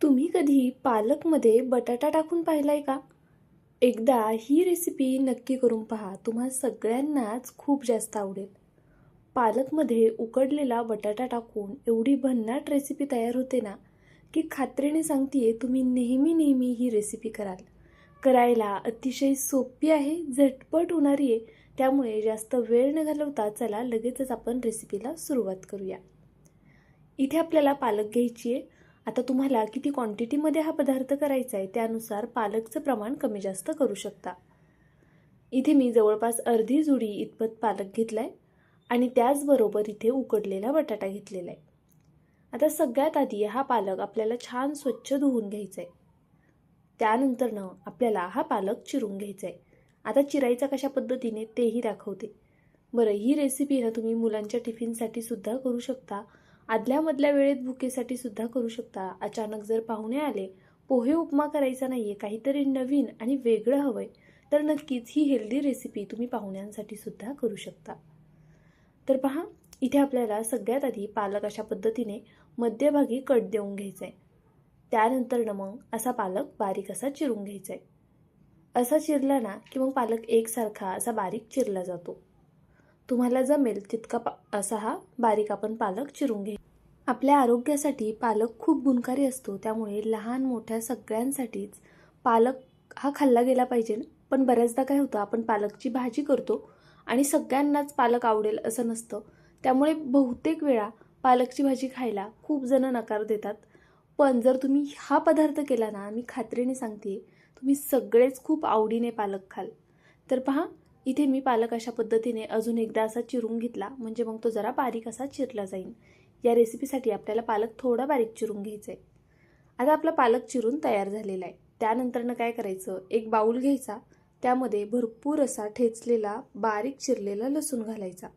तुम्ही कधी पालकमध्ये बटाटा टाकून पाहिलाय का? एकदा ही रेसिपी नक्की करून पहा. तुम्हा सगळ्यांनाच खूप जास्त आवडेल. पालकमध्ये उकडलेला बटाटा टाकून एवढी भन्नाट रेसिपी तयार होते ना, की खात्रीने सांगतेय तुम्ही नेहमी नेहमी ही रेसिपी कराल. करायला अतिशय सोपी आहे, झटपट होणारी आहे. त्यामुळे जास्त वेळ न घालवता चला लगेचच आपण रेसिपीला सुरुवात करूया. इथे आपल्याला पालक घ्यायची आहे. आता तुम्हाला किती क्वांटिटीमध्ये हा पदार्थ करायचा आहे त्यानुसार पालकचं प्रमाण कमी जास्त करू शकता. इथे मी जवळपास अर्धी जुडी इतपत पालक घेतलाय आणि त्याचबरोबर इथे उकडलेला बटाटा घेतलेला आहे. आता सगळ्यात आधी हा पालक आपल्याला छान स्वच्छ धुवून घ्यायचा आहे. त्यानंतरनं आपल्याला हा पालक चिरून घ्यायचा आहे. आता चिरायचा कशा पद्धतीने तेही दाखवते. बरं, ही रेसिपी ना तुम्ही मुलांच्या टिफिनसाठी सुद्धा करू शकता. आदल्यामधल्या वेळेत भुकेसाठी सुद्धा करू शकता. अचानक जर पाहुणे आले, पोहे उपमा करायचा नाहीये, काहीतरी नवीन आणि वेगळं हवंय, तर नक्कीच ही हेल्दी रेसिपी तुम्ही पाहुण्यांसाठी सुद्धा करू शकता. तर पहा, इथे आपल्याला सगळ्यात आधी पालक अशा पद्धतीने मध्यभागी कट देऊन घ्यायचा आहे. त्यानंतर मग असा पालक बारीक असा चिरून घ्यायचा आहे. असा चिरला ना की मग पालक एकसारखा असा बारीक चिरला जातो. तुम्हाला जमेल तितका असा हा बारीक आपण पालक चिरून घे. आपल्या आरोग्यासाठी पालक खूप गुणकारी असतो. त्यामुळे लहान मोठ्या सगळ्यांसाठीच पालक हा खाल्ला गेला पाहिजे. पण बऱ्याचदा काय होतं, आपण पालकची भाजी करतो आणि सगळ्यांनाच पालक आवडेल असं नसतं. त्यामुळे बहुतेक वेळा पालकची भाजी खायला खूप जण नकार देतात. पण जर तुम्ही हा पदार्थ केला ना, मी खात्रीने सांगते तुम्ही सगळेच खूप आवडीने पालक खाल. तर पहा, इथे मी पालक अशा पद्धतीने अजून एकदा असा चिरून घेतला, म्हणजे मग तो जरा बारीक असा चिरला जाईल. या रेसिपीसाठी आपल्याला पालक थोडा बारीक चिरून घ्यायचा आहे. आता आपला पालक चिरून तयार झालेला आहे. त्यानंतरनं काय करायचं, एक बाऊल घ्यायचा, त्यामध्ये भरपूर असा ठेचलेला बारीक चिरलेला लसूण घालायचा.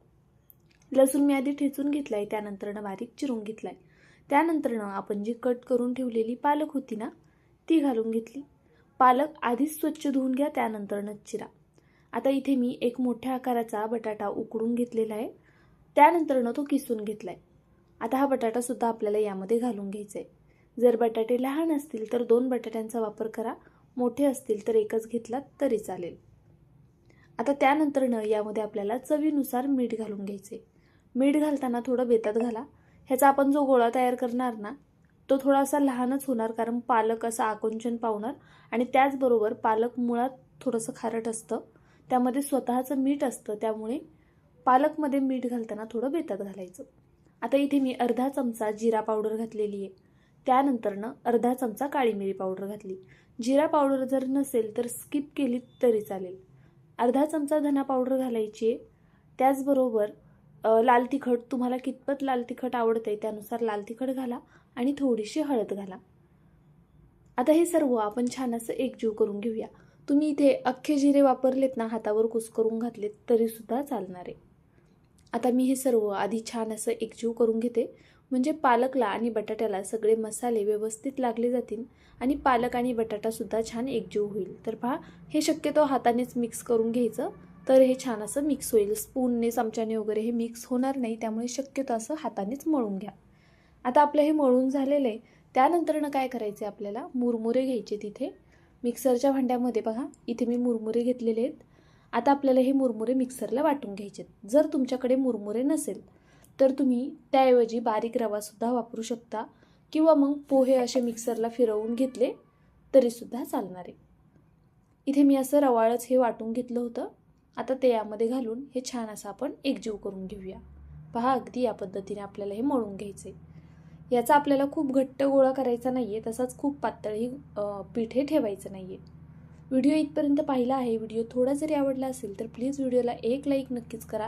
लसूण मी आधी ठेचून घेतलाय, त्यानंतरनं बारीक चिरून घेतलाय. त्यानंतरनं आपण जी कट करून ठेवलेली पालक होती ना, ती घालून घेतली. पालक आधीच स्वच्छ धुवून घ्या, त्यानंतरनं चिरा. आता इथे मी एक मोठ्या आकाराचा बटाटा उकडून घेतलेला आहे. त्यानंतरनं तो किसून घेतलाय. आता हा बटाटा सुद्धा आपल्याला यामध्ये घालून घ्यायचा आहे. जर बटाटे लहान असतील तर 2 बटाट्यांचा वापर करा, मोठे असतील तर एकच घेतलात तरी चालेल. आता त्यानंतरनं यामध्ये आपल्याला चवीनुसार मीठ घालून घ्यायचे. मीठ घालताना थोडं बेतात घाला. ह्याचा आपण जो गोळा तयार करणार ना, तो थोडासा लहानच होणार, कारण पालक असा आकुंचन पावणार आणि त्याचबरोबर पालक मुळात थोडंसं खारट असतं, त्यामध्ये स्वतःचं मीठ असतं. त्यामुळे पालकमध्ये मीठ घालताना थोडं बेतात घालायचं. आता इथे मी अर्धा चमचा जिरा पावडर घातलेली आहे. त्यानंतरनं अर्धा चमचा काळी मिरी पावडर घातली. जिरा पावडर जर नसेल तर स्किप केली तरी चालेल. अर्धा चमचा धना पावडर घालायची आहे. त्याचबरोबर लाल तिखट, तुम्हाला कितपत लाल तिखट आवडते त्यानुसार लाल तिखट घाला आणि थोडीशी हळद घाला. आता हे सर्व आपण छान असं एकजीव करून घेऊया. तुम्ही इथे अख्खे जिरे वापरलेत ना, हातावर कुस्करून घातलेत तरी सुद्धा चालणार आहे. आता मी हे सर्व आधी छान असं एकजीव करून घेते, म्हणजे पालकला आणि बटाट्याला सगळे मसाले व्यवस्थित लागले जातील आणि पालक आणि बटाटा सुद्धा छान एकजीव होईल. तर पहा, हे शक्यतो हातानेच मिक्स करून घ्यायचं, तर हे छान असं मिक्स होईल. स्पूनने चमच्याने वगैरे हे मिक्स होणार नाही, त्यामुळे शक्यतो असं हातानेच मळून घ्या. आता आपलं हे मळून झालेलं आहे. त्यानंतरनं काय करायचं आहे, आपल्याला मुरमुरे घ्यायचे. तिथे मिक्सरच्या भांड्यामध्ये बघा, इथे मी मुरमुरे घेतलेले आहेत. आता आपल्याला हे मुरमुरे मिक्सरला वाटून घ्यायचे. जर तुमच्याकडे मुरमुरे नसेल तर तुम्ही त्याऐवजी बारीक रवासुद्धा वापरू शकता, किंवा मग पोहे असे मिक्सरला फिरवून घेतले तरीसुद्धा चालणार आहे. इथे मी असं रवाळच हे वाटून घेतलं होतं. आता ते यामध्ये घालून हे छान असं आपण एकजीव करून घेऊया. पहा, अगदी या पद्धतीने आपल्याला हे मळून घ्यायचे. याचा आपल्याला खूप घट्ट गोळा करायचा नाही आहे, तसाच खूप पातळही पीठ हे ठेवायचं नाही आहे. व्हिडिओ इथपर्यंत पाहिला आहे. व्हिडिओ थोडा जरी आवडला असेल तर प्लीज व्हिडिओला एक लाईक नक्कीच करा.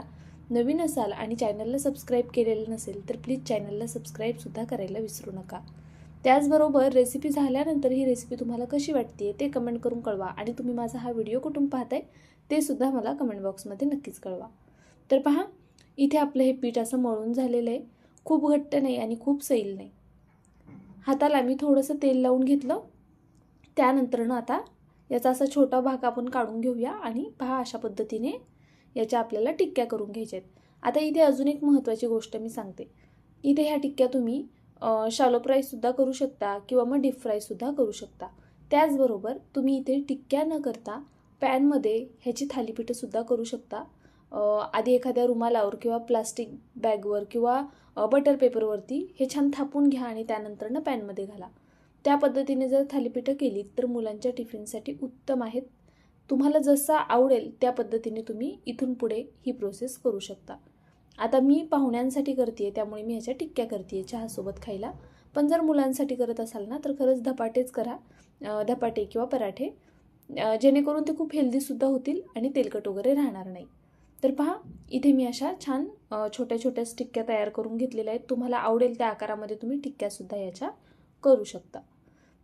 नवीन असाल आणि चॅनलला सबस्क्राईब केलेलं नसेल तर प्लीज चॅनलला सबस्क्राईबसुद्धा करायला विसरू नका. त्याचबरोबर रेसिपी झाल्यानंतर ही रेसिपी तुम्हाला कशी वाटते ते कमेंट करून कळवा, आणि तुम्ही माझा हा व्हिडिओ कुठून पाहताय ते सुद्धा मला कमेंट बॉक्समध्ये नक्कीच कळवा. तर पहा, इथे आपलं हे पीठ असं मळून झालेलं आहे. खूप घट्ट नाही आणि खूप सैल नाही. हाताला मी थोडंसं तेल लावून घेतलं. त्यानंतरनं आता याचा असा छोटा भाग आपण काढून घेऊया आणि पहा, अशा पद्धतीने याच्या आपल्याला टिक्क्या करून घ्यायच्या आहेत. आता इथे अजून एक महत्त्वाची गोष्ट मी सांगते. इथे ह्या टिक्क्या तुम्ही शालो फ्रायसुद्धा करू शकता किंवा मग डीप फ्रायसुद्धा करू शकता. त्याचबरोबर तुम्ही इथे टिक्क्या न करता पॅनमध्ये ह्याची थालीपीठंसुद्धा करू शकता. आधी एखाद्या रुमालावर किंवा प्लास्टिक बॅगवर किंवा बटर पेपरवरती हे छान थापून घ्या आणि त्यानंतरनं पॅनमध्ये घाला. त्या पद्धतीने जर थालीपीठं केली तर मुलांच्या टिफिनसाठी उत्तम आहेत. तुम्हाला जसं आवडेल त्या पद्धतीने तुम्ही इथून पुढे ही प्रोसेस करू शकता. आता मी पाहुण्यांसाठी करते आहे त्यामुळे मी ह्याच्या टिक्क्या करते आहे चहासोबत खायला. पण जर मुलांसाठी करत असाल ना तर खरंच धपाटेच करा, धपाटे किंवा पराठे, जेणेकरून ते खूप हेल्दीसुद्धा होतील आणि तेलकट वगैरे राहणार नाही. तर पहा इथे मी अशा छान छोट्या छोट्या टिक्क्या तयार करून घेतलेल्या आहेत. तुम्हाला आवडेल त्या आकारामध्ये तुम्ही टिक्क्यासुद्धा याच्या करू शकता.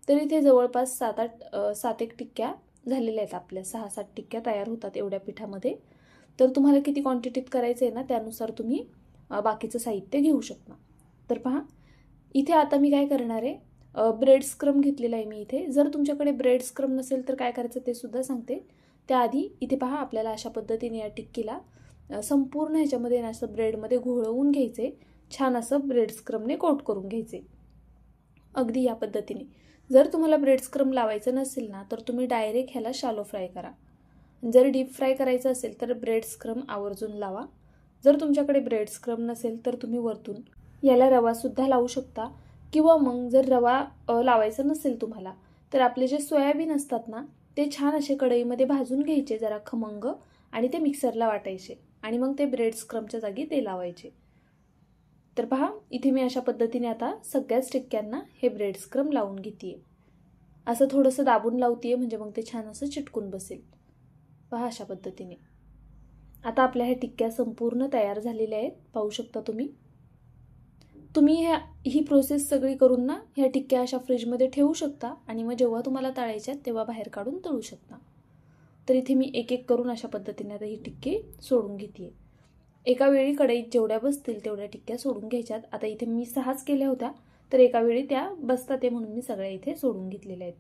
तर इथे जवळपास 7-8 टिक्क्या झालेल्या आहेत आपल्या. 6-7 टिक्क्या तयार होतात एवढ्या पिठामध्ये. तर तुम्हाला किती क्वांटिटीत करायचं आहे ना त्यानुसार तुम्ही बाकीचं साहित्य घेऊ शकता. तर पहा इथे आता मी काय करणार आहे, ब्रेड स्क्रम घेतलेला आहे मी इथे. जर तुमच्याकडे ब्रेड स्क्रम नसेल तर काय करायचं ते सुद्धा सांगते. त्याआधी इथे पहा आपल्याला अशा पद्धतीने या टिक्कीला संपूर्ण ह्याच्यामध्ये ना असं ब्रेडमध्ये घोळवून घ्यायचे. छान असं ब्रेड स्क्रमने कोट करून घ्यायचे अगदी या पद्धतीने. जर तुम्हाला ब्रेड स्क्रम लावायचं नसेल ना तर तुम्ही डायरेक्ट ह्याला शालो फ्राय करा. जर डीप फ्राय करायचं असेल तर ब्रेड स्क्रम आवर्जून लावा. जर तुमच्याकडे ब्रेड स्क्रम नसेल तर तुम्ही वरतून याला रवासुद्धा लावू शकता किंवा मग जर रवा लावायचा नसेल तुम्हाला तर आपले जे सोयाबीन असतात ना ते छान असे कढईमध्ये भाजून घ्यायचे जरा खमंग आणि ते मिक्सरला वाटायचे आणि मग ते ब्रेड स्क्रमच्या जागी ते लावायचे. तर पहा इथे मी अशा पद्धतीने आता सगळ्याच टिक्क्यांना हे ब्रेड स्क्रम लावून घेते. असं थोडंसं दाबून लावते म्हणजे मग ते छान असं चिटकून बसेल. पहा अशा पद्धतीने. आता आपल्या ह्या टिक्क्या संपूर्ण तयार झालेल्या आहेत. पाहू शकता तुम्ही. ही प्रोसेस सगळी करून ना ह्या टिक्क्या अशा फ्रीजमध्ये ठेवू शकता आणि मग जेव्हा तुम्हाला तळायच्यात तेव्हा बाहेर काढून तळू शकता. तर इथे मी एक एक करून अशा पद्धतीने आता ही टिक्की सोडून घेते. एका वेळी कढईत जेवढ्या बसतील तेवढ्या टिक्क्या सोडून घ्यायच्यात. आता इथे मी 6च केल्या होत्या तर एका वेळी त्या बसतात ते म्हणून मी सगळ्या इथे सोडून घेतलेल्या आहेत.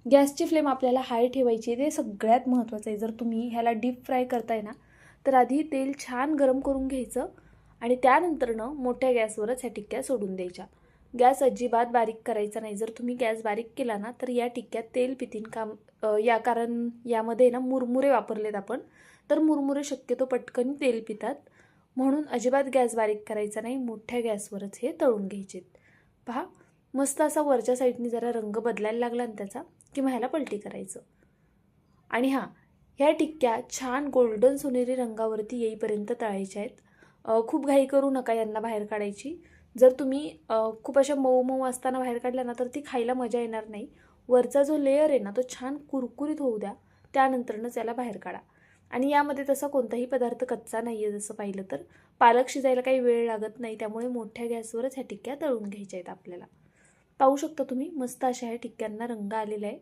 गॅसची फ्लेम आपल्याला हाय ठेवायची आहे, ते सगळ्यात महत्त्वाचं आहे. जर तुम्ही ह्याला डीप फ्राय करताय ना तर आधी तेल छान गरम करून घ्यायचं आणि त्यानंतरनं मोठ्या गॅसवरच ह्या टिक्क्या सोडून द्यायच्या. गॅस अजिबात बारीक करायचा नाही. जर तुम्ही गॅस बारीक केला ना तर या टिक्क्यात तेल पितीन कारण यामध्ये ना मुरमुरे वापरलेत आपण. तर मुरमुरे शक्यतो पटकन तेल पितात म्हणून अजिबात गॅस बारीक करायचा नाही. मोठ्या गॅसवरच हे तळून घ्यायचे. पहा मस्त असा वरच्या साईडनी जरा रंग बदलायला लागला ना त्याचा की मग ह्याला पलटी करायचं. आणि ह्या टिक्क्या छान गोल्डन सोनेरी रंगावरती येईपर्यंत तळायच्या आहेत. खूप घाई करू नका यांना बाहेर काढायची. जर तुम्ही खूप अशा मऊ मऊ असताना बाहेर काढल्या ना तर ती खायला मजा येणार नाही. वरचा जो लेयर आहे ना तो छान कुरकुरीत होऊ द्या, त्यानंतरनंच याला बाहेर काढा. आणि यामध्ये तसा कोणताही पदार्थ कच्चा नाही आहे. जसं पाहिलं तर पालक शिजायला काही वेळ लागत नाही, त्यामुळे मोठ्या गॅसवरच ह्या टिक्क्या तळून घ्यायच्या आहेत आपल्याला. पाहू शकता तुम्ही मस्त अशा ह्या टिक्क्यांना रंग आलेला आहे.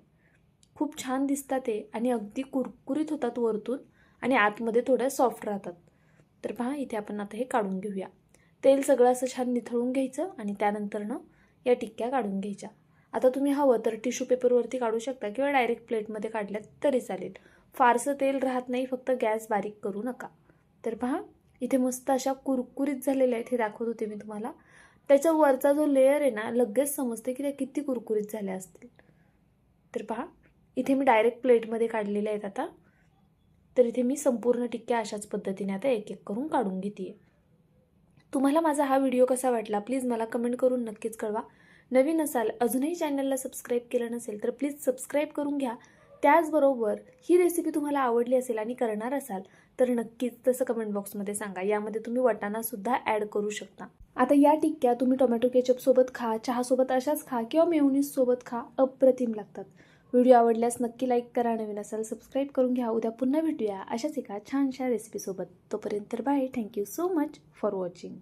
खूप छान दिसतात ते आणि अगदी कुरकुरीत होतात वरतून आणि आतमध्ये थोड्या सॉफ्ट राहतात. तर पहा इथे आपण आता हे काढून घेऊया. तेल सगळं असं छान निथळून घ्यायचं आणि त्यानंतरनं या टिक्क्या काढून घ्यायच्या. आता तुम्ही हवं तर टिश्यू पेपरवरती काढू शकता किंवा डायरेक्ट प्लेटमध्ये काढल्यात तरी चालेल. फारसं तेल राहत नाही, फक्त गॅस बारीक करू नका. तर पहा इथे मस्त अशा कुरकुरीत झालेल्या आहेत. हे दाखवत होते मी तुम्हाला. त्याचा वरचा जो लेयर आहे ना लगेच समजते की त्या किती कुरकुरीत झाल्या असतील. तर पहा इथे मी डायरेक्ट प्लेटमध्ये काढलेल्या आहेत आता. तर इथे मी संपूर्ण टिक्क्या अशाच पद्धतीने आता एक एक करून काढून घेते. तुम्हाला माझा हा व्हिडिओ कसा वाटला प्लीज मला कमेंट करून नक्कीच कळवा. नवीन असाल, अजूनही चॅनलला सबस्क्राईब केलं नसेल तर प्लीज सबस्क्राईब करून घ्या. त्याचबरोबर ही रेसिपी तुम्हाला आवडली असेल आणि करणार असाल तर नक्कीच तसं कमेंट बॉक्समध्ये सांगा. यामध्ये तुम्ही वाटाणासुद्धा ॲड करू शकता. आता या टिक्क्या तुम्ही टोमॅटो केचपसोबत खा, चहासोबत अशाच खा किंवा मेयोनीजसोबत खा, अप्रतिम लागतात. व्हिडिओ आवडल्यास नक्की लाईक करा, नवीन असाल सबस्क्राईब करून घ्या. उद्या पुन्हा भेटूया अशाच एका छानशा रेसिपीसोबत. तोपर्यंत bye. Thank you so much for watching.